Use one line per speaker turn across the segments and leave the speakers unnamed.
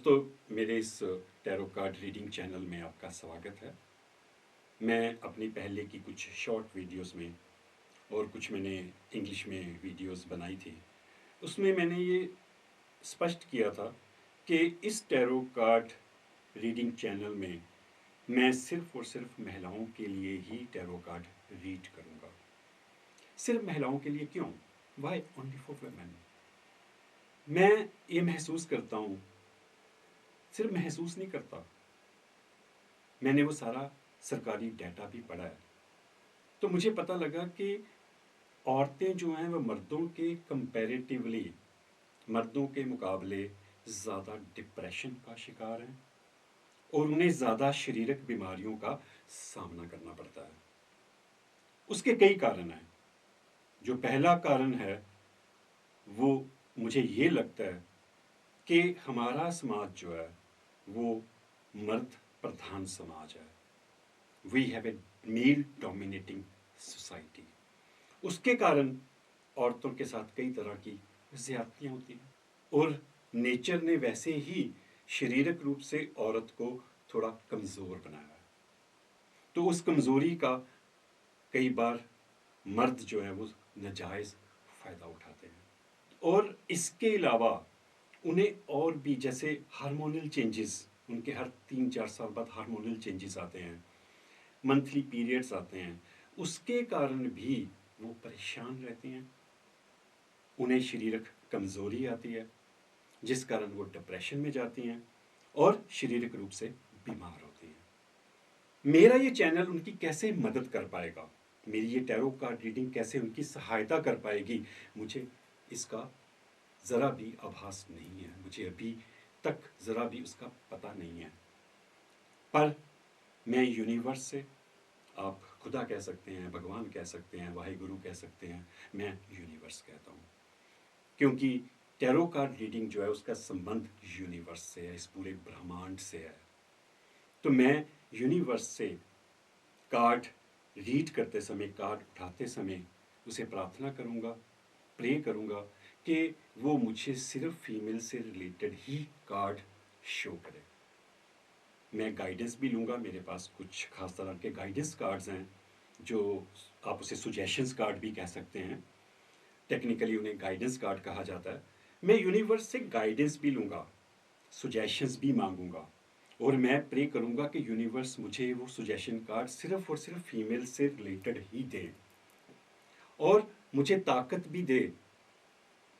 दोस्तों, मेरे इस टैरो कार्ड रीडिंग चैनल में आपका स्वागत है। मैं अपनी पहले की कुछ शॉर्ट वीडियोस में और कुछ मैंने इंग्लिश में वीडियोस बनाई थी, उसमें मैंने ये स्पष्ट किया था कि इस टैरो कार्ड रीडिंग चैनल में मैं सिर्फ और सिर्फ महिलाओं के लिए ही टैरो कार्ड रीड करूँगा। सिर्फ महिलाओं के लिए क्यों? Why only for women? मैं ये महसूस करता हूँ, सिर्फ महसूस नहीं करता, मैंने वो सारा सरकारी डाटा भी पढ़ा है। तो मुझे पता लगा कि औरतें जो हैं वो मर्दों के कंपैरेटिवली, मर्दों के मुकाबले ज़्यादा डिप्रेशन का शिकार हैं और उन्हें ज़्यादा शारीरिक बीमारियों का सामना करना पड़ता है। उसके कई कारण हैं। जो पहला कारण है वो मुझे ये लगता है कि हमारा समाज जो है वो मर्द प्रधान समाज है। We have a male dominating society. उसके कारण औरतों के साथ कई तरह की ज़्यादतियाँ होती हैं और नेचर ने वैसे ही शारीरिक रूप से औरत को थोड़ा कमज़ोर बनाया है। तो उस कमज़ोरी का कई बार मर्द जो है वो नाजायज़ फ़ायदा उठाते हैं। और इसके अलावा उन्हें और भी, जैसे हार्मोनल चेंजेस, उनके हर 3-4 साल बाद हार्मोनल चेंजेस आते हैं, मंथली पीरियड्स आते हैं, उसके कारण भी वो परेशान रहती हैं। उन्हें शारीरिक कमज़ोरी आती है जिस कारण वो डिप्रेशन में जाती हैं और शारीरिक रूप से बीमार होती हैं। मेरा ये चैनल उनकी कैसे मदद कर पाएगा, मेरी ये टैरो कार्ड रीडिंग कैसे उनकी सहायता कर पाएगी, मुझे इसका ज़रा भी आभास नहीं है। मुझे अभी तक ज़रा भी उसका पता नहीं है। पर मैं यूनिवर्स से, आप खुदा कह सकते हैं, भगवान कह सकते हैं, वाहिगुरु कह सकते हैं, मैं यूनिवर्स कहता हूँ, क्योंकि टैरो कार्ड रीडिंग जो है उसका संबंध यूनिवर्स से है, इस पूरे ब्रह्मांड से है। तो मैं यूनिवर्स से कार्ड रीड करते समय, कार्ड उठाते समय उसे प्रार्थना करूँगा, प्रे करूँगा कि वो मुझे सिर्फ फीमेल से रिलेटेड ही कार्ड शो करे। मैं गाइडेंस भी लूँगा, मेरे पास कुछ खास तरह के गाइडेंस कार्ड्स हैं, जो आप उसे सुजेशंस कार्ड भी कह सकते हैं। टेक्निकली उन्हें गाइडेंस कार्ड कहा जाता है। मैं यूनिवर्स से गाइडेंस भी लूँगा, सुजेशंस भी मांगूंगा और मैं प्रे करूँगा कि यूनिवर्स मुझे वो सुजेशन कार्ड सिर्फ और सिर्फ फीमेल से रिलेटेड ही दे और मुझे ताकत भी दे,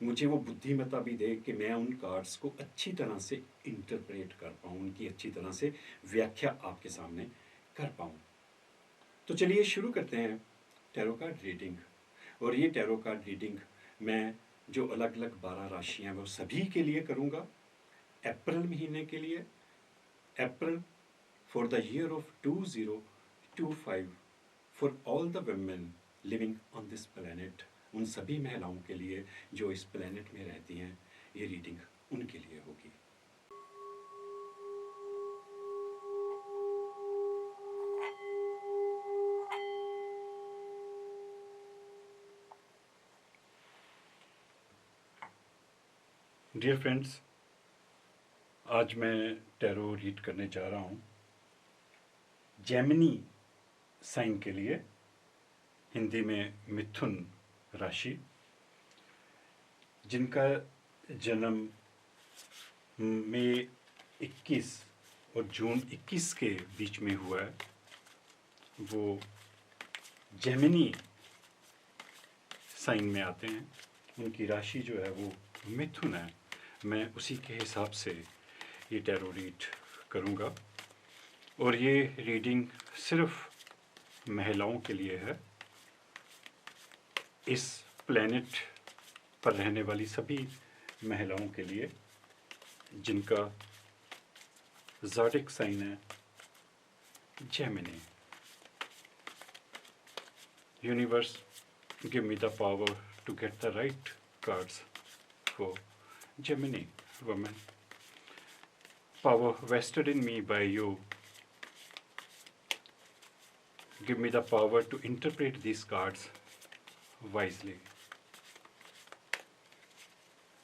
मुझे वो बुद्धिमत्ता भी दे कि मैं उन कार्ड्स को अच्छी तरह से इंटरप्रेट कर पाऊँ, उनकी अच्छी तरह से व्याख्या आपके सामने कर पाऊँ। तो चलिए शुरू करते हैं टैरो कार्ड रीडिंग। और ये टैरो कार्ड रीडिंग मैं जो अलग अलग 12 राशियाँ हैं वो सभी के लिए करूँगा। अप्रैल महीने के लिए, April for the year of 2025 for all the women living on this planet, उन सभी महिलाओं के लिए जो इस प्लैनेट में रहती हैं, ये रीडिंग उनके लिए होगी। डियर फ्रेंड्स, आज मैं टैरो रीड करने जा रहा हूँ जेमिनी साइन के लिए, हिंदी में मिथुन राशि, जिनका जन्म मई 21 और जून 21 के बीच में हुआ है। वो जेमिनी साइन में आते हैं, उनकी राशि जो है वो मिथुन है। मैं उसी के हिसाब से ये टैरो रीड करूँगा और ये रीडिंग सिर्फ महिलाओं के लिए है। इस प्लैनेट पर रहने वाली सभी महिलाओं के लिए जिनका ज़ोडिक साइन है Gemini. Universe, give me the power to get the right cards for Gemini woman. Power vested in me by you. Give me the power to interpret these cards wisely.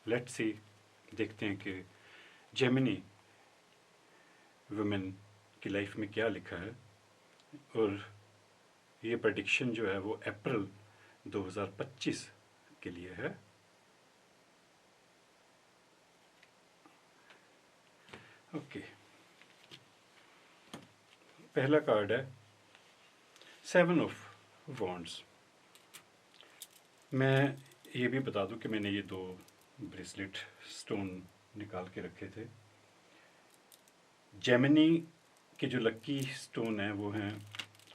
Let's see, देखते हैं कि Gemini women की life में क्या लिखा है, और ये प्रेडिक्शन जो है वो अप्रैल 2025 के लिए है। ओके, पहला कार्ड है 7 ऑफ वॉन्ड्स। मैं ये भी बता दूं कि मैंने ये 2 ब्रेसलेट स्टोन निकाल के रखे थे। जेमिनी के जो लक्की स्टोन है वो हैं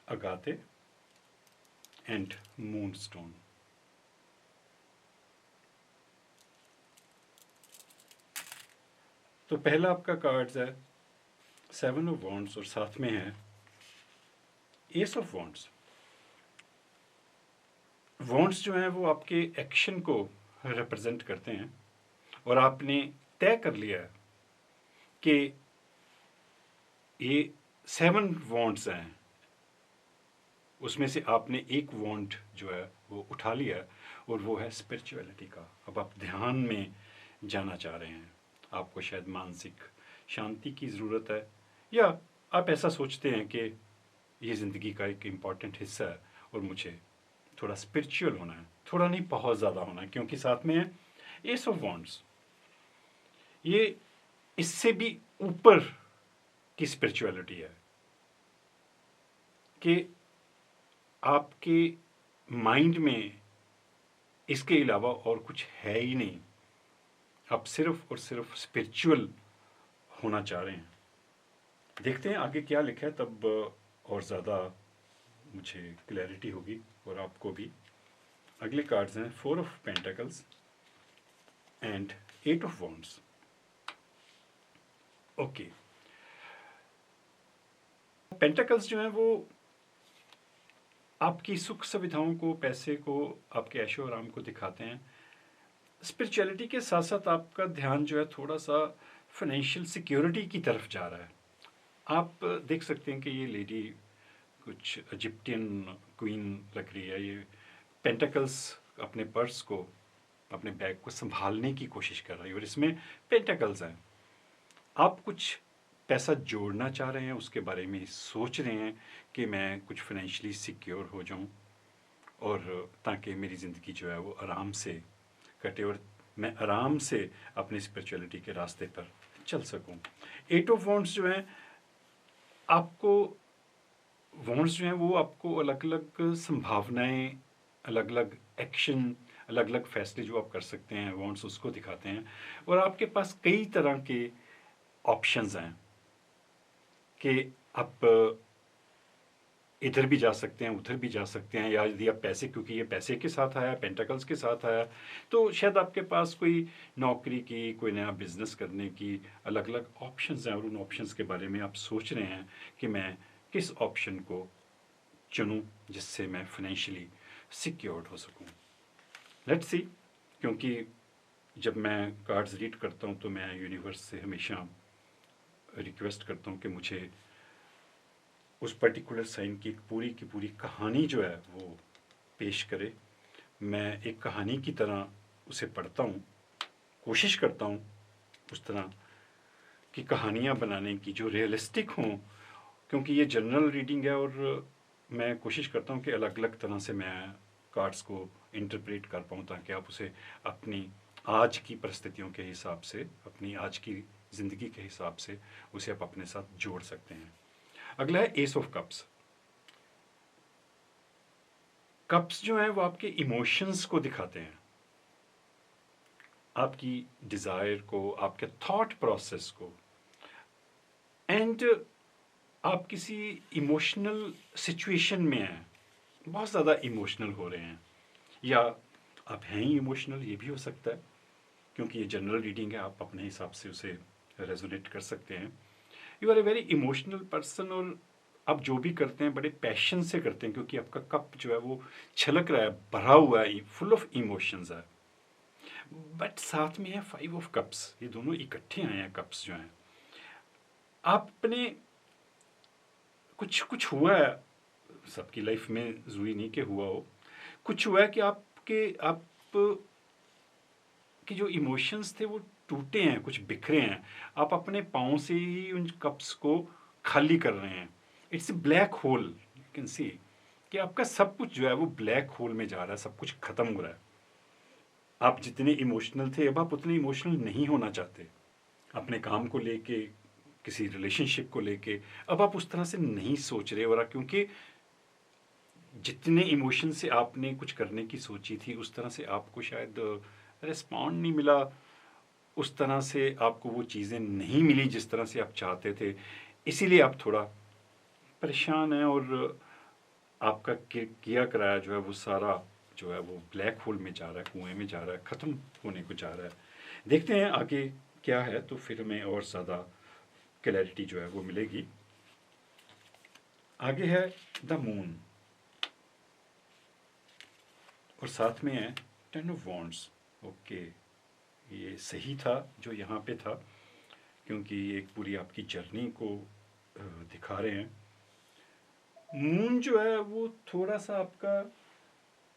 अगाते एंड मून स्टोन। तो पहला आपका कार्ड्स है 7 ऑफ वॉन्ड्स और साथ में है एस ऑफ वॉन्ड्स। वॉन्ड्स जो हैं वो आपके एक्शन को रिप्रेजेंट करते हैं, और आपने तय कर लिया है कि ये 7 वॉन्ड्स हैं, उसमें से आपने एक वॉन्ड जो है वो उठा लिया है, और वो है स्पिरिचुअलिटी का। अब आप ध्यान में जाना चाह रहे हैं, आपको शायद मानसिक शांति की ज़रूरत है, या आप ऐसा सोचते हैं कि ये ज़िंदगी का एक इम्पॉर्टेंट हिस्सा है और मुझे थोड़ा स्पिरिचुअल होना है, थोड़ा नहीं बहुत ज़्यादा होना है, क्योंकि साथ में है एस ऑफ वॉन्ड्स। ये इससे भी ऊपर की स्पिरिचुअलिटी है कि आपके माइंड में इसके अलावा और कुछ है ही नहीं, आप सिर्फ और सिर्फ स्पिरिचुअल होना चाह रहे हैं। देखते हैं आगे क्या लिखा है, तब और ज़्यादा मुझे क्लैरिटी होगी और आपको भी। अगले कार्ड्स हैं 4 of pentacles and 8 of wands. Okay, pentacles जो हैं वो आपकी सुख सुविधाओं को, पैसे को, आपके ऐशो आराम को दिखाते हैं। स्पिरिचुअलिटी के साथ साथ आपका ध्यान जो है थोड़ा सा फाइनेंशियल सिक्योरिटी की तरफ जा रहा है। आप देख सकते हैं कि ये लेडी कुछ इजिप्टियन क्वीन लग रही है। ये पेंटिकल्स अपने पर्स को, अपने बैग को संभालने की कोशिश कर रही है, और इसमें पेंटिकल्स हैं। आप कुछ पैसा जोड़ना चाह रहे हैं, उसके बारे में सोच रहे हैं कि मैं कुछ फाइनेंशियली सिक्योर हो जाऊं, और ताकि मेरी ज़िंदगी जो है वो आराम से कटे और मैं आराम से अपनी स्पिरिचुअलिटी के रास्ते पर चल सकूं। 8 ऑफ वॉन्ड्स जो हैं आपको, वॉन्ड्स जो हैं वो आपको अलग अलग संभावनाएं, अलग अलग एक्शन, अलग अलग फैसले जो आप कर सकते हैं, वॉन्ड्स उसको दिखाते हैं। और आपके पास कई तरह के ऑप्शंस हैं कि आप इधर भी जा सकते हैं, उधर भी जा सकते हैं, या यदि आप पैसे, क्योंकि ये पैसे के साथ आया, पेंटिकल्स के साथ आया, तो शायद आपके पास कोई नौकरी की, कोई नया बिजनेस करने की अलग अलग ऑप्शंस हैं, और उन ऑप्शंस के बारे में आप सोच रहे हैं कि मैं किस ऑप्शन को चुनूं जिससे मैं फाइनेंशियली सिक्योर्ड हो सकूं। लेट्स सी, क्योंकि जब मैं कार्ड्स रीड करता हूं तो मैं यूनिवर्स से हमेशा रिक्वेस्ट करता हूं कि मुझे उस पर्टिकुलर साइन की पूरी कहानी जो है वो पेश करे। मैं एक कहानी की तरह उसे पढ़ता हूँ, कोशिश करता हूँ उस तरह की कहानियाँ बनाने की जो रियलिस्टिक हों, क्योंकि ये जनरल रीडिंग है, और मैं कोशिश करता हूँ कि अलग अलग तरह से मैं कार्ड्स को इंटरप्रेट कर पाऊँ, ताकि आप उसे अपनी आज की परिस्थितियों के हिसाब से, अपनी आज की ज़िंदगी के हिसाब से उसे आप अपने साथ जोड़ सकते हैं। अगला है एस ऑफ कप्स। कप्स जो है वो आपके इमोशंस को दिखाते हैं, आपकी डिज़ायर को, आपके थॉट प्रोसेस को, एंड आप किसी इमोशनल सिचुएशन में हैं, बहुत ज़्यादा इमोशनल हो रहे हैं, या आप हैं ही इमोशनल, ये भी हो सकता है, क्योंकि ये जनरल रीडिंग है, आप अपने हिसाब से उसे रेजोनेट कर सकते हैं। You are a very emotional person, और आप जो भी करते हैं बड़े पैशन से करते हैं, क्योंकि आपका कप जो है वो छलक रहा है, भरा हुआ है, फुल ऑफ इमोशंस है। बट साथ में है 5 ऑफ कप्स, ये दोनों इकट्ठे आए हैं कप्स जो हैं। आपने कुछ कुछ हुआ है सबकी लाइफ में, जरूरी नहीं कि हुआ हो, कुछ हुआ है कि आप के जो इमोशंस थे वो
टूटे हैं, कुछ बिखरे हैं, आप अपने पाँव से ही उन कप्स को खाली कर रहे हैं। It's black hole, you can see कि आपका सब कुछ जो है वो ब्लैक होल में जा रहा है, सब कुछ खत्म हो रहा है। आप जितने इमोशनल थे अब आप उतने इमोशनल नहीं होना चाहते, अपने काम को लेके, किसी रिलेशनशिप को लेके अब आप उस तरह से नहीं सोच रहे। और क्योंकि जितने इमोशन से आपने कुछ करने की सोची थी उस तरह से आपको शायद रिस्पॉन्ड नहीं मिला, उस तरह से आपको वो चीज़ें नहीं मिली जिस तरह से आप चाहते थे, इसीलिए आप थोड़ा परेशान हैं और आपका किया कराया जो है वो सारा जो है वो ब्लैक होल में जा रहा है, कुएं में जा रहा है, ख़त्म होने को जा रहा है। देखते हैं आगे क्या है, तो फिर हमें और ज़्यादा क्लैरिटी जो है वो मिलेगी। आगे है द मून और साथ में है 10 ऑफ वॉन्ड्स। ओके, ये सही था जो यहाँ पे था, क्योंकि एक पूरी आपकी जर्नी को दिखा रहे हैं। मून जो है वो थोड़ा सा आपका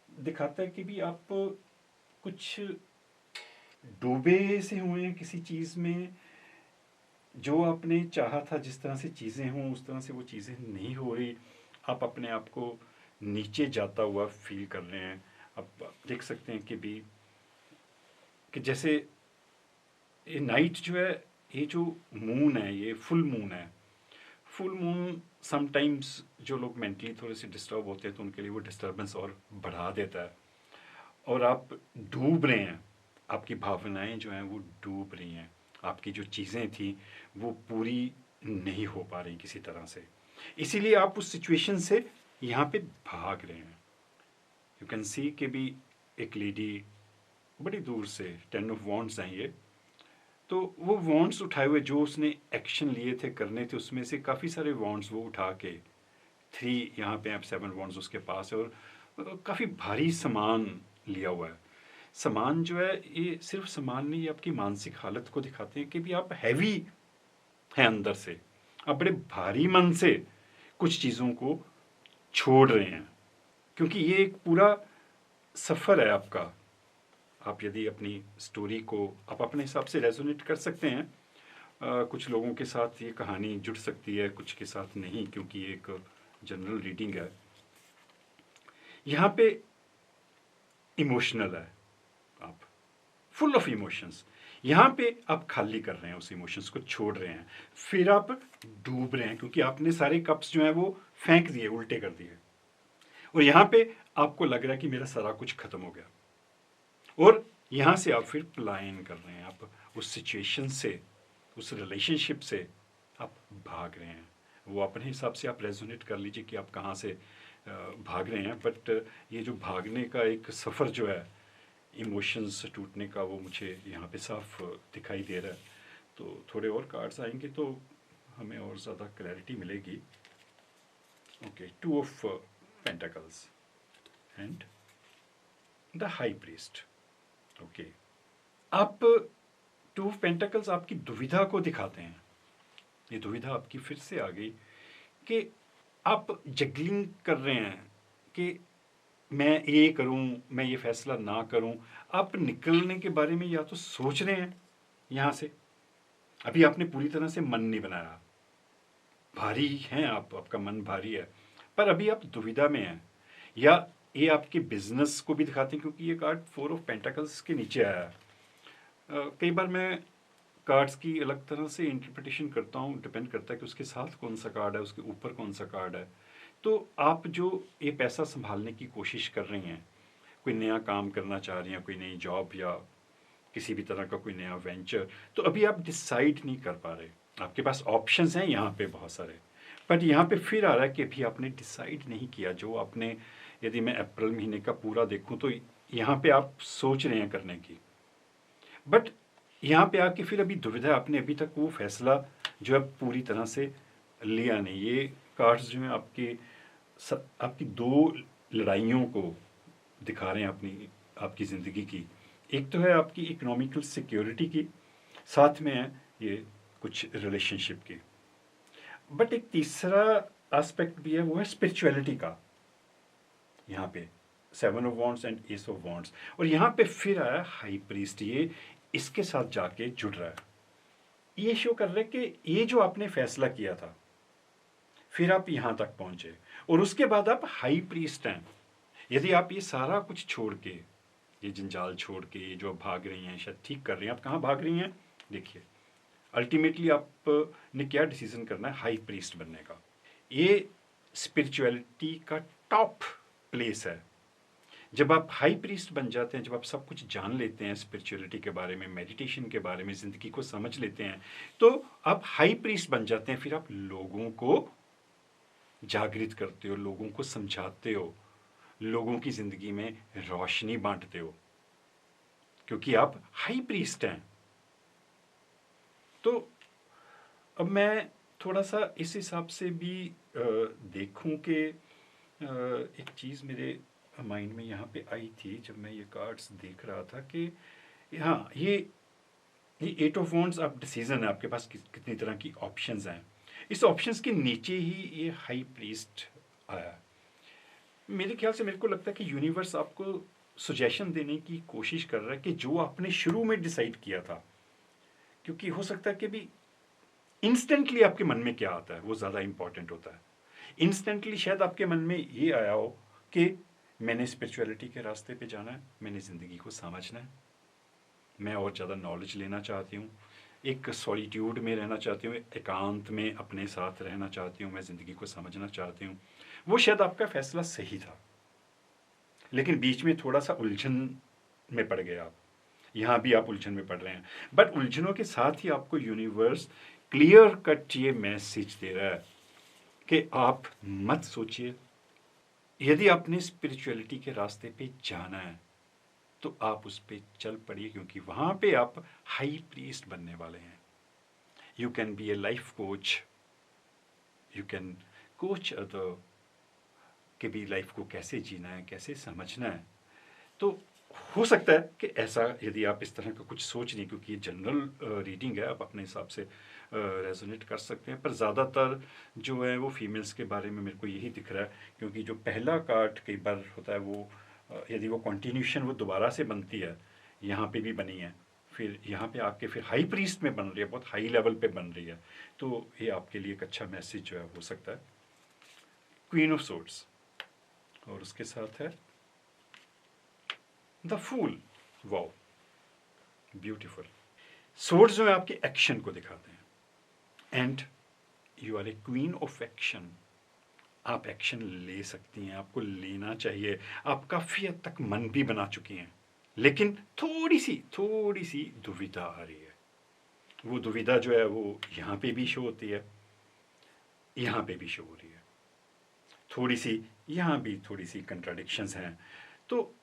दिखाता है कि भी आप कुछ डूबे से हुए हैं किसी चीज़ में, जो आपने चाहा था जिस तरह से चीज़ें हों उस तरह से वो चीज़ें नहीं हो रही, आप अपने आप को नीचे जाता हुआ फील कर रहे हैं। आप देख सकते हैं कि जैसे ये नाइट जो है, ये जो मून है ये फुल मून है। फुल मून समटाइम्स जो लोग मेंटली थोड़े से डिस्टर्ब होते हैं तो उनके लिए वो डिस्टर्बेंस और बढ़ा देता है, और आप डूब रहे हैं, आपकी भावनाएं जो हैं वो डूब रही हैं, आपकी जो चीज़ें थी वो पूरी नहीं हो पा रही किसी तरह से, इसीलिए आप उस सिचुएशन से यहाँ पे भाग रहे हैं। यू कैन सी कि भी एक लेडी बड़ी दूर से 10 ऑफ वॉन्ड्स हैं ये, तो वो वॉन्ड्स उठाए हुए जो उसने एक्शन लिए थे करने थे उसमें से काफ़ी सारे वॉन्ड्स वो उठा के 3 यहाँ पे आप 7 वॉन्ड्स उसके पास है, और काफ़ी भारी सामान लिया हुआ है। सामान जो है ये सिर्फ सामान नहीं, ये आपकी मानसिक हालत को दिखाते हैं कि भी आप हैवी हैं अंदर से, आप बड़े भारी मन से कुछ चीज़ों को छोड़ रहे हैं, क्योंकि ये एक पूरा सफ़र है आपका। आप यदि अपनी स्टोरी को आप अपने हिसाब से रेजोनेट कर सकते हैं, कुछ लोगों के साथ ये कहानी जुड़ सकती है, कुछ के साथ नहीं, क्योंकि ये एक जनरल रीडिंग है। यहाँ पे इमोशनल है, आप फुल ऑफ इमोशंस, यहाँ पे आप खाली कर रहे हैं, उस इमोशंस को छोड़ रहे हैं, फिर आप डूब रहे हैं क्योंकि आपने सारे कप्स जो हैं वो फेंक दिए, उल्टे कर दिए, और यहाँ पे आपको लग रहा है कि मेरा सारा कुछ खत्म हो गया, और यहाँ से आप फिर पलायन कर रहे हैं, आप उस सिचुएशन से, उस रिलेशनशिप से आप भाग रहे हैं। वो अपने हिसाब से आप रेजोनेट कर लीजिए कि आप कहाँ से भाग रहे हैं, बट ये जो भागने का एक सफ़र जो है इमोशंस टूटने का, वो मुझे यहाँ पे साफ दिखाई दे रहा है। तो थोड़े और कार्ड्स आएंगे तो हमें और ज़्यादा क्लैरिटी मिलेगी। Okay, 2 of pentacles and the high priest. Okay, आप 2 ऑफ पेंटाकल्स आपकी दुविधा को दिखाते हैं। ये दुविधा आपकी फिर से आ गई कि आप जगलिंग कर रहे हैं कि मैं ये करूं, मैं ये फैसला ना करूं। आप निकलने के बारे में या तो सोच रहे हैं यहाँ से, अभी आपने पूरी तरह से मन नहीं बनाया, भारी हैं आप, आपका मन भारी है, पर अभी आप दुविधा में हैं। या ये आपके बिजनेस को भी दिखाते हैं क्योंकि ये कार्ड 4 ऑफ पेंटाकल्स के नीचे आया है। कई बार मैं कार्ड्स की अलग तरह से इंटरप्रिटेशन करता हूँ, डिपेंड करता है कि उसके साथ कौन सा कार्ड है, उसके ऊपर कौन सा कार्ड है। तो आप जो ये पैसा संभालने की कोशिश कर रही हैं, कोई नया काम करना चाह रही हैं, कोई नई जॉब या किसी भी तरह का कोई नया वेंचर, तो अभी आप डिसाइड नहीं कर पा रहे। आपके पास ऑप्शंस हैं यहाँ पे बहुत सारे, बट यहाँ पे फिर आ रहा है कि अभी आपने डिसाइड नहीं किया। जो आपने, यदि मैं अप्रैल महीने का पूरा देखूँ तो यहाँ पे आप सोच रहे हैं करने की, बट यहाँ पे आके फिर अभी दुविधा, आपने अभी तक वो फैसला जो है पूरी तरह से लिया नहीं। ये कार्ड्स जो हैं आपकी 2 लड़ाइयों को दिखा रहे हैं अपनी, आपकी ज़िंदगी की। एक तो है आपकी इकोनॉमिकल सिक्योरिटी की, साथ में है ये कुछ रिलेशनशिप की, बट एक तीसरा एस्पेक्ट भी है, वो है स्पिरिचुअलिटी का। यहाँ पे 7 of wands and S of wands, और यहाँ पे फिर आया हाई प्रीस्ट। ये इसके साथ जाके जुड़ रहा है। ये शो कर रहा है कि ये जो आपने फैसला किया था, फिर आप यहां तक पहुंचे और उसके बाद आप हाई प्रीस्ट हैं। यदि आप ये सारा कुछ छोड़ के, ये जंजाल छोड़ के, ये जो आप भाग रही हैं, शायद ठीक कर रही हैं, आप कहाँ भाग रही हैं? देखिए, अल्टीमेटली आपने क्या डिसीजन करना है? हाई प्रीस्ट बनने का। ये स्पिरिचुअलिटी का टॉप प्लेस है। जब आप हाई प्रीस्ट बन जाते हैं, जब आप सब कुछ जान लेते हैं स्पिरिचुअलिटी के बारे में, मेडिटेशन के बारे में, ज़िंदगी को समझ लेते हैं, तो आप हाई प्रीस्ट बन जाते हैं। फिर आप लोगों को जागृत करते हो, लोगों को समझाते हो, लोगों की ज़िंदगी में रोशनी बांटते हो, क्योंकि आप हाई प्रीस्ट हैं। तो अब मैं थोड़ा सा इस हिसाब से भी देखूं कि एक चीज़ मेरे माइंड में यहाँ पे आई थी जब मैं ये कार्ड्स देख रहा था कि हाँ, ये 8 ऑफ वॉन्ड्स आप डिसीजन है, आपके पास कितनी तरह की ऑप्शंस हैं। इस ऑप्शंस के नीचे ही ये हाई प्रीस्ट आया। मेरे ख्याल से, मेरे को लगता है कि यूनिवर्स आपको सजेशन देने की कोशिश कर रहा है कि जो आपने शुरू में डिसाइड किया था, क्योंकि हो सकता है कि भी इंस्टेंटली आपके मन में क्या आता है वो ज़्यादा इंपॉर्टेंट होता है। इंस्टेंटली शायद आपके मन में ये आया हो कि मैंने स्पिरिचुअलिटी के रास्ते पे जाना है, मैंने ज़िंदगी को समझना है, मैं और ज़्यादा नॉलेज लेना चाहती हूँ, एक सॉलिट्यूड में रहना चाहती हूँ, एकांत में अपने साथ रहना चाहती हूँ, मैं ज़िंदगी को समझना चाहती हूँ। वो शायद आपका फैसला सही था, लेकिन बीच में थोड़ा सा उलझन में पड़ गए आप। यहाँ भी आप उलझन में पड़ रहे हैं, बट उलझनों के साथ ही आपको यूनिवर्स क्लियर कट ये मैसेज दे रहा है कि आप मत सोचिए। यदि आपने स्पिरिचुअलिटी के रास्ते पे जाना है तो आप उस पे चल पड़िए, क्योंकि वहां पे आप हाई प्रीस्ट बनने वाले हैं। You can be A life coach, you can coach other कि भी लाइफ को कैसे जीना है, कैसे समझना है। तो हो सकता है कि ऐसा, यदि आप इस तरह का कुछ सोच नहीं, क्योंकि ये जनरल रीडिंग है, आप अपने हिसाब से रेजोनेट कर सकते हैं, पर ज़्यादातर जो है वो फीमेल्स के बारे में मेरे को यही दिख रहा है। क्योंकि जो पहला कार्ड कई बार होता है वो यदि वो कंटिन्यूशन वो दोबारा से बनती है, यहाँ पे भी बनी है, फिर यहाँ पे आके फिर हाई प्रीस्ट में बन रही है, बहुत हाई लेवल पे बन रही है, तो ये आपके लिए एक अच्छा मैसेज जो है हो सकता है। क्वीन ऑफ सोर्ड्स, और उसके साथ है the fool. Wow, beautiful. Swords जो है आपके एक्शन को दिखाते हैं, and you are a queen of action. आप एक्शन ले सकती हैं, आपको लेना चाहिए। आप काफ़ी हद तक मन भी बना चुकी हैं, लेकिन थोड़ी सी दुविधा आ रही है। वो दुविधा जो है वो यहाँ पे भी शो होती है, यहाँ पे भी शो हो रही है, थोड़ी सी यहाँ भी थोड़ी सी कंट्राडिक्शंस हैं। तो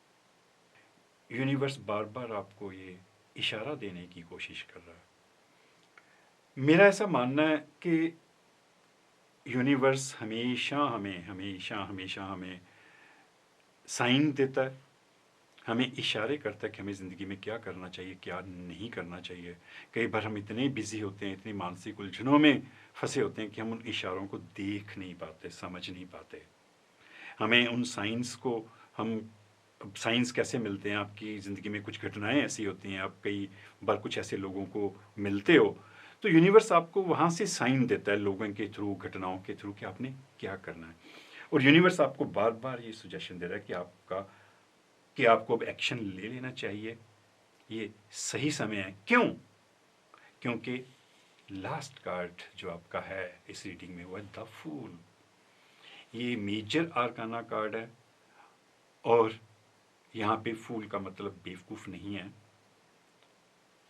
यूनिवर्स बार बार आपको ये इशारा देने की कोशिश कर रहा है। मेरा ऐसा मानना है कि यूनिवर्स हमेशा हमें साइन देता है, हमें इशारे करता है कि हमें ज़िंदगी में क्या करना चाहिए, क्या नहीं करना चाहिए। कई बार हम इतने बिजी होते हैं, इतनी मानसिक उलझनों में फंसे होते हैं कि हम उन इशारों को देख नहीं पाते, समझ नहीं पाते। हमें उन साइंस को, हम साइंस कैसे मिलते हैं? आपकी ज़िंदगी में कुछ घटनाएं ऐसी होती हैं, आप कई बार कुछ ऐसे लोगों को मिलते हो, तो यूनिवर्स आपको वहाँ से साइन देता है, लोगों के थ्रू, घटनाओं के थ्रू, कि आपने क्या करना है। और यूनिवर्स आपको बार बार ये सजेशन दे रहा है कि आपको अब एक्शन ले लेना चाहिए, ये सही समय है। क्यों? क्योंकि लास्ट कार्ड जो आपका है इस रीडिंग में वो है द फूल। ये मेजर आर्काना कार्ड है, और यहाँ पे फूल का मतलब बेवकूफ़ नहीं है।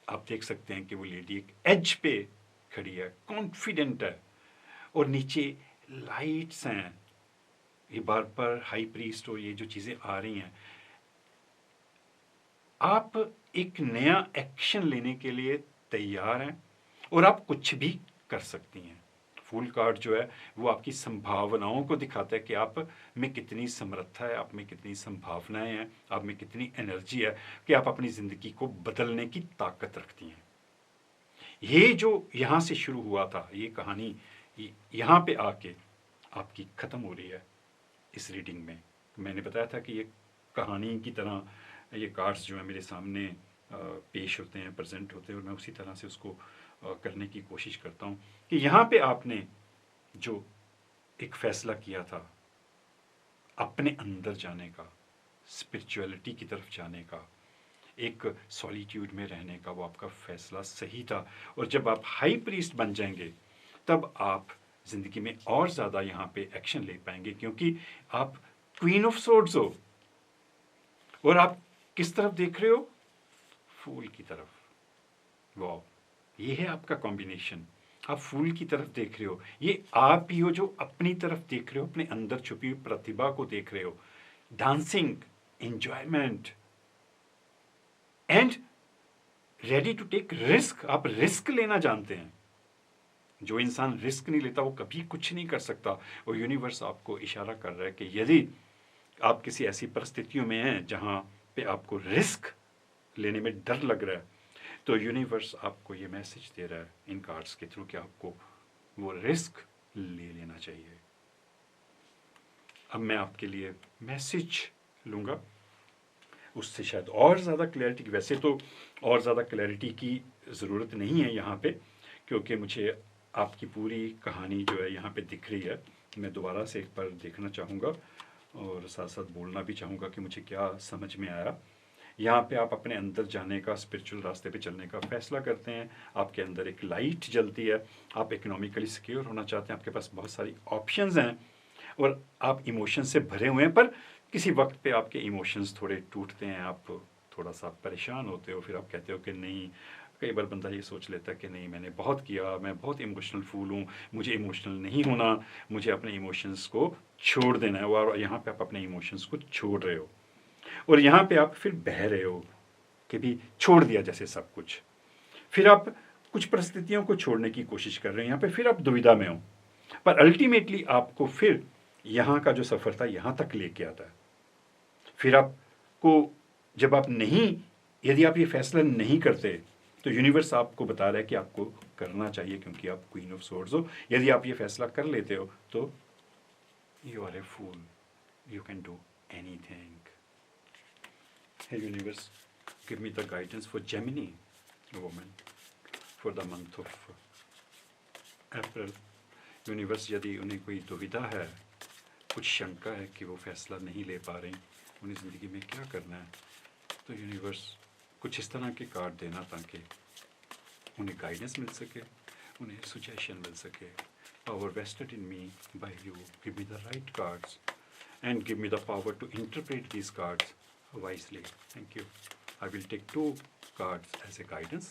आप देख सकते हैं कि वो लेडी एक एज पे खड़ी है, कॉन्फिडेंट है, और नीचे लाइट्स हैं। ये बार बार हाई प्रीस्ट और ये जो चीज़ें आ रही हैं, आप एक नया एक्शन लेने के लिए तैयार हैं और आप कुछ भी कर सकती हैं। फूल कार्ड जो है वो आपकी संभावनाओं को दिखाता है कि आप में कितनी समर्था है, आप में कितनी संभावनाएं हैं, आप में कितनी एनर्जी है, कि आप अपनी ज़िंदगी को बदलने की ताकत रखती हैं। ये जो यहाँ से शुरू हुआ था, ये कहानी यहाँ पे आके आपकी ख़त्म हो रही है इस रीडिंग में। मैंने बताया था कि ये कहानी की तरह ये कार्ड्स जो है मेरे सामने पेश होते हैं, प्रेजेंट होते हैं, और मैं उसी तरह से उसको करने की कोशिश करता हूँ कि यहाँ पे आपने जो एक फ़ैसला किया था अपने अंदर जाने का, स्पिरिचुअलिटी की तरफ जाने का, एक सॉलिट्यूड में रहने का, वो आपका फ़ैसला सही था। और जब आप हाई प्रीस्ट बन जाएंगे तब आप ज़िंदगी में और ज़्यादा यहाँ पे एक्शन ले पाएंगे, क्योंकि आप क्वीन ऑफ सोर्ड्स हो और आप किस तरफ देख रहे हो? फूल की तरफ। वाह, ये है आपका कॉम्बिनेशन। आप फूल की तरफ देख रहे हो, ये आप ही हो जो अपनी तरफ देख रहे हो, अपने अंदर छुपी हुई प्रतिभा को देख रहे हो। Dancing, enjoyment and ready to take risk. आप रिस्क लेना जानते हैं। जो इंसान रिस्क नहीं लेता वो कभी कुछ नहीं कर सकता। और यूनिवर्स आपको इशारा कर रहा है कि यदि आप किसी ऐसी परिस्थितियों में हैं जहां पे आपको रिस्क लेने में डर लग रहा है, तो यूनिवर्स आपको ये मैसेज दे रहा है इन कार्ड्स के थ्रू कि आपको वो रिस्क ले लेना चाहिए। अब मैं आपके लिए मैसेज लूँगा, उससे शायद और ज़्यादा क्लैरिटी। वैसे तो और ज़्यादा क्लैरिटी की ज़रूरत नहीं है यहाँ पे, क्योंकि मुझे आपकी पूरी कहानी जो है यहाँ पे दिख रही है। मैं दोबारा से एक बार देखना चाहूँगा और साथ साथ बोलना भी चाहूँगा कि मुझे क्या समझ में आया। यहाँ पे आप अपने अंदर जाने का, स्पिरिचुअल रास्ते पे चलने का फैसला करते हैं। आपके अंदर एक लाइट जलती है। आप इकोनॉमिकली सिक्योर होना चाहते हैं। आपके पास बहुत सारी ऑप्शंस हैं और आप इमोशंस से भरे हुए हैं, पर किसी वक्त पे आपके इमोशंस थोड़े टूटते हैं, आप थोड़ा सा परेशान होते हो। फिर आप कहते हो कि नहीं, कई बार बंदा ये सोच लेता है कि नहीं, मैंने बहुत किया, मैं बहुत इमोशनल फूल हूँ, मुझे इमोशनल नहीं होना, मुझे अपने इमोशंस को छोड़ देना है। और यहाँ पे आप अपने इमोशंस को छोड़ रहे हो और यहाँ पे आप फिर बह रहे हो कि भी छोड़ दिया जैसे सब कुछ। फिर आप कुछ परिस्थितियों को छोड़ने की कोशिश कर रहे हैं, यहाँ पे फिर आप दुविधा में हो, पर अल्टीमेटली आपको फिर यहाँ का जो सफ़र था यहाँ तक लेके आता है। फिर आपको जब आप नहीं, यदि आप ये फैसला नहीं करते तो यूनिवर्स आपको बता रहा है कि आपको करना चाहिए, क्योंकि आप क्वीन ऑफ सोर्ड्स हो। यदि आप ये फैसला कर लेते हो तो you are a fool, you can do anything. Hey universe, give me the guidance for Gemini woman for the month of April. Universe, यदि उन्हें कोई दुविधा है, कुछ शंका है कि वो फैसला नहीं ले पा रही, उन्हें ज़िंदगी में क्या करना है, तो यूनिवर्स कुछ इस तरह के कार्ड देना ताकि उन्हें गाइडेंस मिल सके, उन्हें सुजेशन मिल सके। Power vested in me by you, give me the right cards and give me the power to interpret these cards wisely. Thank you. I will take 2 cards as a guidance.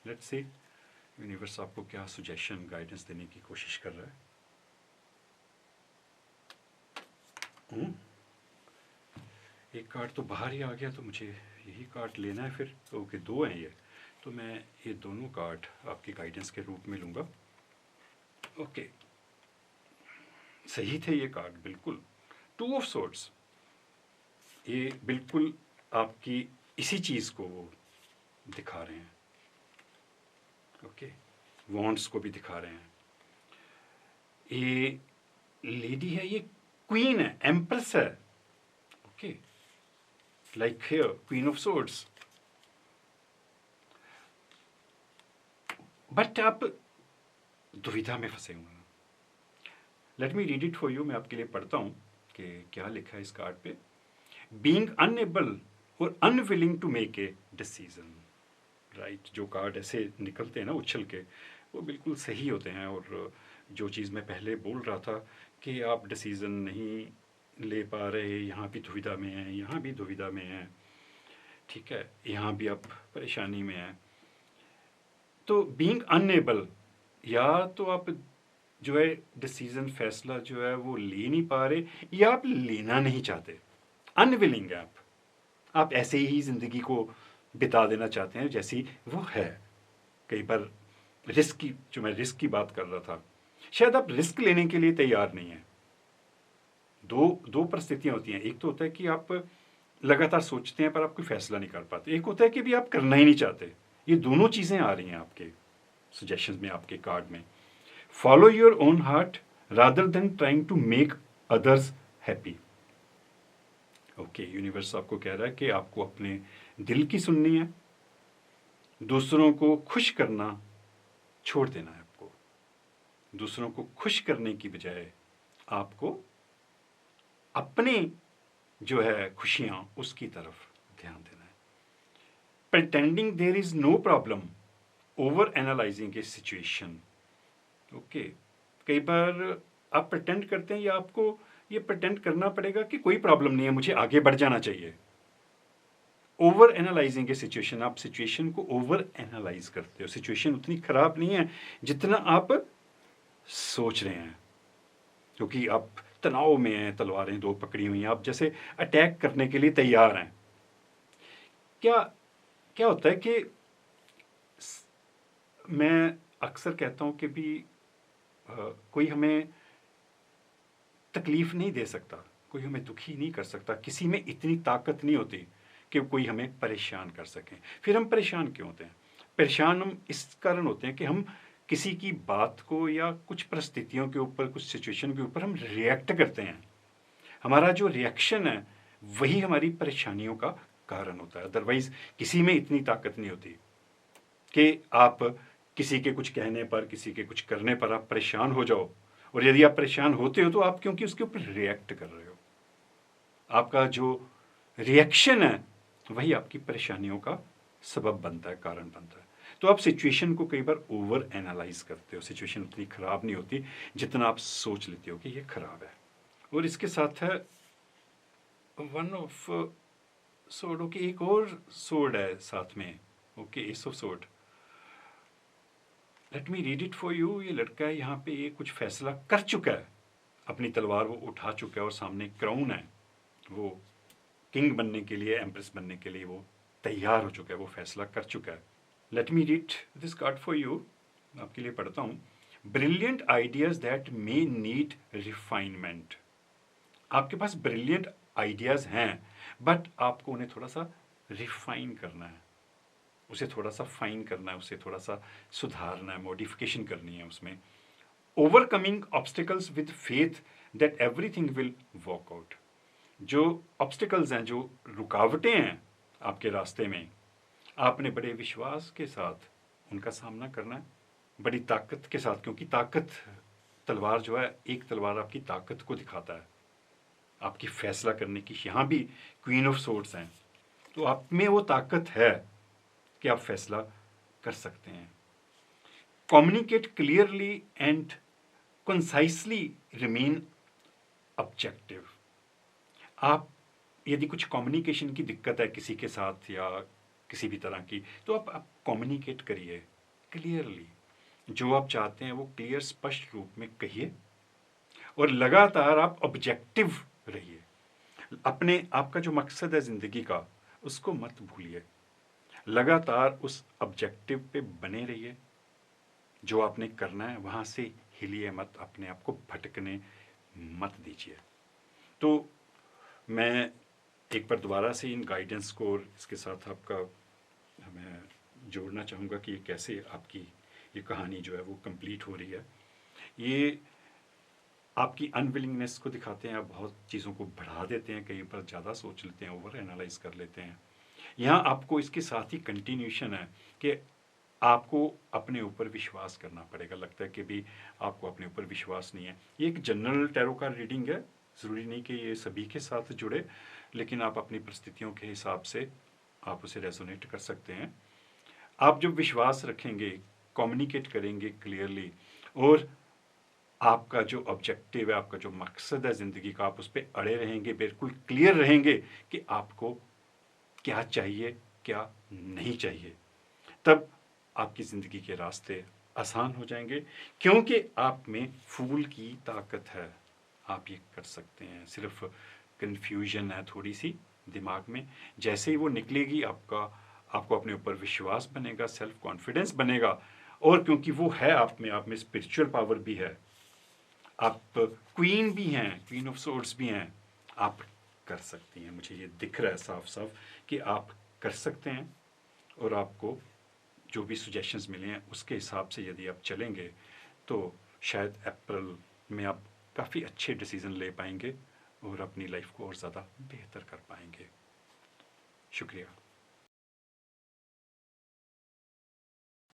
Let's see universe आपको क्या suggestion, guidance देने की कोशिश कर रहा है। एक card तो बाहर ही आ गया, तो मुझे यही कार्ड लेना है फिर। ओके, 2 हैं ये, तो मैं ये दोनों कार्ड आपकी गाइडेंस के रूप में लूँगा। ओके, सही थे ये कार्ड, बिल्कुल। 2 ऑफ सोर्ड्स, ये बिल्कुल आपकी इसी चीज़ को वो दिखा रहे हैं। ओके, वॉन्ड्स को भी दिखा रहे हैं। ये लेडी है, ये क्वीन है, एम्प्रेस है। Okay, like here queen of swords. But आप दुविधा में फंसे हुए हैं। Let me read it for you. मैं आपके लिए पढ़ता हूँ कि क्या लिखा है इस कार्ड पे। बीइंग अनएबल और unwilling to make a decision. Right, जो कार्ड ऐसे निकलते हैं ना उछल के, वो बिल्कुल सही होते हैं। और जो चीज़ मैं पहले बोल रहा था कि आप डिसीज़न नहीं ले पा रहे, यहाँ भी दुविधा में हैं, यहाँ भी दुविधा में हैं, ठीक है, यहाँ भी आप परेशानी में हैं। तो बीइंग अनएबल, या तो आप जो है डिसीज़न, फैसला जो है वो ले नहीं पा रहे, या आप लेना नहीं चाहते, अनविलिंग है आप ऐसे ही ज़िंदगी को बिता देना चाहते हैं जैसी वो है। कई बार रिस्क की, जो मैं रिस्क की बात कर रहा था, शायद आप रिस्क लेने के लिए तैयार नहीं हैं। दो परिस्थितियां होती हैं। एक तो होता है कि आप लगातार सोचते हैं पर आप कोई फैसला नहीं कर पाते। एक होता है कि भी आप करना ही नहीं चाहते। ये दोनों चीज़ें आ रही हैं आपके सजेशन में, आपके कार्ड में। Follow your own heart rather than trying to make others happy. Okay, universe आपको कह रहा है कि आपको अपने दिल की सुननी है, दूसरों को खुश करना छोड़ देना है आपको। दूसरों को खुश करने की बजाय आपको अपने जो है खुशियाँ उसकी तरफ ध्यान देना है। Pretending there is no problem, over analysing a situation. Okay, कई बार आप प्रिटेंड करते हैं या आपको ये प्रिटेंड करना पड़ेगा कि कोई प्रॉब्लम नहीं है, मुझे आगे बढ़ जाना चाहिए। ओवर एनालाइजिंग ए सिचुएशन, आप सिचुएशन को ओवर एनालाइज करते हो। सिचुएशन उतनी खराब नहीं है जितना आप सोच रहे हैं, क्योंकि आप तनाव में हैं, तलवारें दो पकड़ी हुई हैं, आप जैसे अटैक करने के लिए तैयार हैं। क्या क्या होता है कि मैं अक्सर कहता हूं कि भी कोई हमें तकलीफ नहीं दे सकता, कोई हमें दुखी नहीं कर सकता, किसी में इतनी ताकत नहीं होती कि कोई हमें परेशान कर सके। फिर हम परेशान क्यों होते हैं? परेशान हम इस कारण होते हैं कि हम किसी की बात को या कुछ परिस्थितियों के ऊपर, कुछ सिचुएशन के ऊपर हम रिएक्ट करते हैं। हमारा जो रिएक्शन है वही हमारी परेशानियों का कारण होता है। अदरवाइज किसी में इतनी ताकत नहीं होती कि आप किसी के कुछ कहने पर, किसी के कुछ करने पर आप परेशान हो जाओ। और यदि आप परेशान होते हो तो आप क्योंकि उसके ऊपर रिएक्ट कर रहे हो। आपका जो रिएक्शन है वही आपकी परेशानियों का सबब बनता है, कारण बनता है। तो आप सिचुएशन को कई बार ओवर एनालाइज करते हो। सिचुएशन उतनी खराब नहीं होती जितना आप सोच लेते हो कि ये खराब है। और इसके साथ है वन ऑफ सोर्ड। ओके, एक और सोर्ड है साथ में। Okay, S of sword. Let me read it for you. ये लड़का है यहाँ पे, ये कुछ फैसला कर चुका है, अपनी तलवार वो उठा चुका है और सामने क्राउन है, वो किंग बनने के लिए, एम्प्रेस बनने के लिए वो तैयार हो चुका है, वो फैसला कर चुका है। Let me read this card for you, आपके लिए पढ़ता हूँ। Brilliant ideas that may need refinement. आपके पास ब्रिलियंट आइडियाज हैं, बट आपको उन्हें थोड़ा सा रिफाइन करना है, उसे थोड़ा सा फाइन करना है, उसे थोड़ा सा सुधारना है, मॉडिफिकेशन करनी है उसमें। Overcoming obstacles with faith that everything will work out. जो ऑब्स्टिकल्स हैं, जो रुकावटें हैं आपके रास्ते में, आपने बड़े विश्वास के साथ उनका सामना करना है, बड़ी ताकत के साथ। क्योंकि ताकत, तलवार जो है, एक तलवार आपकी ताकत को दिखाता है, आपकी फैसला करने की। यहाँ भी क्वीन ऑफ सोर्ड्स हैं, तो आप में वो ताकत है कि आप फैसला कर सकते हैं। Communicate clearly and concisely, remain objective. आप यदि कुछ कम्युनिकेशन की दिक्कत है किसी के साथ या किसी भी तरह की, तो आप कम्युनिकेट करिए क्लियरली। जो आप चाहते हैं वो क्लियर, स्पष्ट रूप में कहिए, और लगातार आप ऑब्जेक्टिव रहिए। अपने, आपका जो मकसद है जिंदगी का, उसको मत भूलिए। लगातार उस ऑब्जेक्टिव पे बने रहिए। जो आपने करना है वहाँ से हिलिए मत, अपने आप को भटकने मत दीजिए। तो मैं एक बार दोबारा से इन गाइडेंस को और इसके साथ आपका मैं जोड़ना चाहूँगा कि ये कैसे आपकी ये कहानी जो है वो कंप्लीट हो रही है। ये आपकी अनविलिंगनेस को दिखाते हैं। आप बहुत चीज़ों को बढ़ा देते हैं, कई बार ज़्यादा सोच लेते हैं, ओवर एनालाइज कर लेते हैं। यहाँ आपको इसके साथ ही कंटिन्यूशन है कि आपको अपने ऊपर विश्वास करना पड़ेगा। लगता है कि भी आपको अपने ऊपर विश्वास नहीं है। ये एक जनरल टैरो कार्ड रीडिंग है, ज़रूरी नहीं कि ये सभी के साथ जुड़े, लेकिन आप अपनी परिस्थितियों के हिसाब से आप उसे रेजोनेट कर सकते हैं। आप जब विश्वास रखेंगे, कम्युनिकेट करेंगे क्लियरली, और आपका जो ऑब्जेक्टिव है, आपका जो मकसद है ज़िंदगी का, आप उस पर अड़े रहेंगे, बिल्कुल क्लियर रहेंगे कि आपको क्या चाहिए, क्या नहीं चाहिए, तब आपकी ज़िंदगी के रास्ते आसान हो जाएंगे। क्योंकि आप में फूल की ताकत है, आप ये कर सकते हैं। सिर्फ कन्फ्यूजन है थोड़ी सी दिमाग में, जैसे ही वो निकलेगी आपको अपने ऊपर विश्वास बनेगा, सेल्फ कॉन्फिडेंस बनेगा। और क्योंकि वो है आप में स्पिरिचुअल पावर भी है, आप क्वीन भी हैं, क्वीन ऑफ सोर्ड्स भी हैं, आप कर सकती हैं। मुझे ये दिख रहा है साफ साफ कि आप कर सकते हैं। और आपको जो भी सजेशंस मिले हैं उसके हिसाब से यदि आप चलेंगे तो शायद अप्रैल में आप काफ़ी अच्छे डिसीजन ले पाएंगे और अपनी लाइफ को और ज़्यादा बेहतर कर पाएंगे। शुक्रिया।